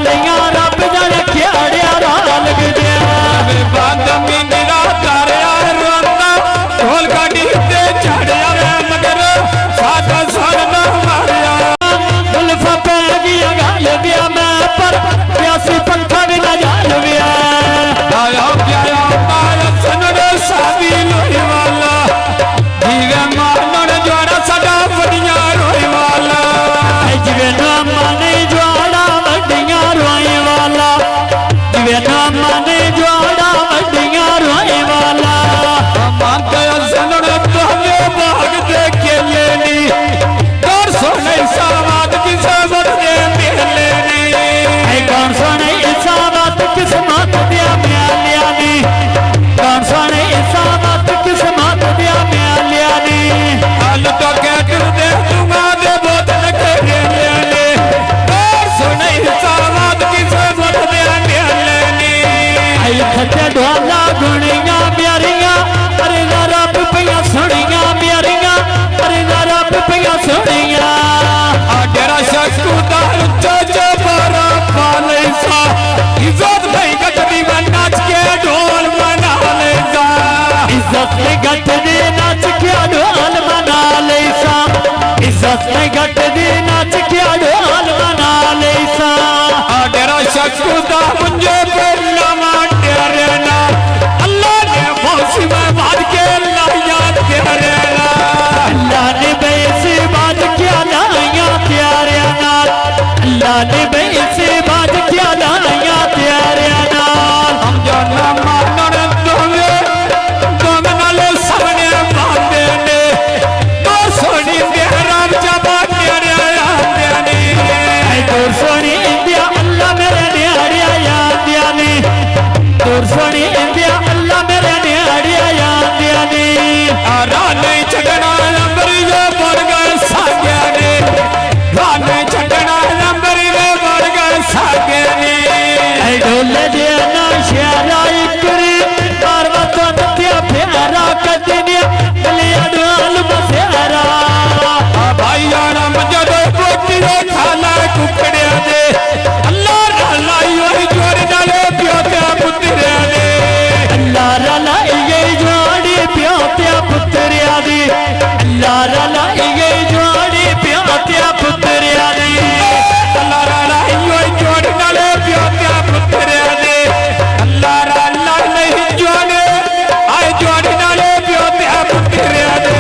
लालियां रब जाने क्याड़िया राल गया बंद मीरा तारिया रोंदा ढोल गाड़ी ते चढ़िया वे मगर साथ सर न मारिया जुल्फा पै गया गाल गया मैं पर प्यासी पंखा भी न जाल गया आया प्याया पाया सनड़े सादी लोही वाला जीवे मानन जोड़ा सदा बड़िया रोई वाला जिवे ना माने जोड़ा वड्डियां रोई वाला जिवे ना माने जोड़ा वड्डियां रोई वाला मानते सनड़े तोले बाग दे के लेनी और सोने सावाद की सबद दे मिले नी ऐ कौन सोने इसावत किस्मत दिया म्यालिया नी कौन सोने इसावत किस्मत दिया म्यालिया नी हाल तो क्या कर दे तुम्हारे दे बोतल के लेने और सोने सावाद की सबद दे मिले नी आई खच्चे ढोला गुणियां प्यारियां अरे ना रब पिया सुनियां प्यारियां अरे ना रब पिया सुनियां आडेरा शक्कू दार चाचा बारा पाले सा इज्जत नहीं कटदी में नाच के ढोल मना ले सा इज्जत में गट दे नाच के ढोल मना ले सा इज्जत में गट दे नाच के ढोल मना ले सा आडेरा शक्कू दा मुझे बेला माटेरे ना अल्लाह ने मौसी में बात के लाया तेरे ना अल्लाह ने बैसे बात क्या लाया प्यारे नाल अल्लाह ने बैसे बात क्या लाया प्यारे नाल हम जाना मानन दोवे नाले सामने बांधे ने तो सोनी दे राम जबा तेरे आंदे ने दूर सोनी इंडिया अल्लाह मेरे न्याड़िया याद यानी दूर सोनी इंडिया अल्लाह मेरे न्याड़िया याद यानी आरा नहीं छड़ना नंबर ये बढ़ गए सागे ने नहीं छड़ना नंबर ये बढ़ गए सागे ने ऐ ढोले देना शेरा इकरी मारवा तो नत्या प्यारा कदनिया गलिया ढोल बसेरा भाई यारा मजे दे कोटी खाला कुकड़े दे अल्लाह अल्लाह योरी जोड़ी डाले प्योते पुत्रे दे अल्लाह रला ये जोड़ी प्योत्या पुत्रिया दी अल्लाह रला ये जोड़ी प्योत्या पुत्रिया दी अल्लाह अल्लाह योरी जोड़ी डाले प्योते पुत्रे दे अल्लाह अल्लाह नहीं जोड़े आए जोड़ी डाले प्योते पुत्रे दे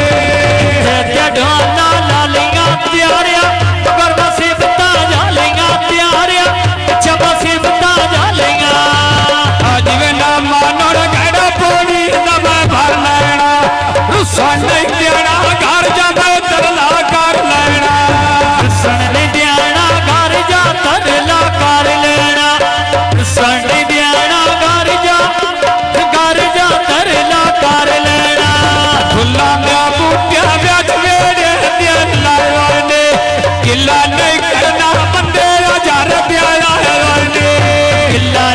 ते ढोला लालियां प्यारिया पर मुसीबता जालियां प्यारिया जब मुसीबता जालियां जिवे ना मानो गड़ा पोनी दबा भर लेना रुस्सा नहीं देना घर जावे तरला कर लेना सुन नहीं देना घर जा तरला कर लेना सुन नहीं देना घर जा तरला कर लेना फुल्ला में बूटिया ब्याज वेड़े दिल लाने किला नहीं करना बंदे हजार प्यारा है किला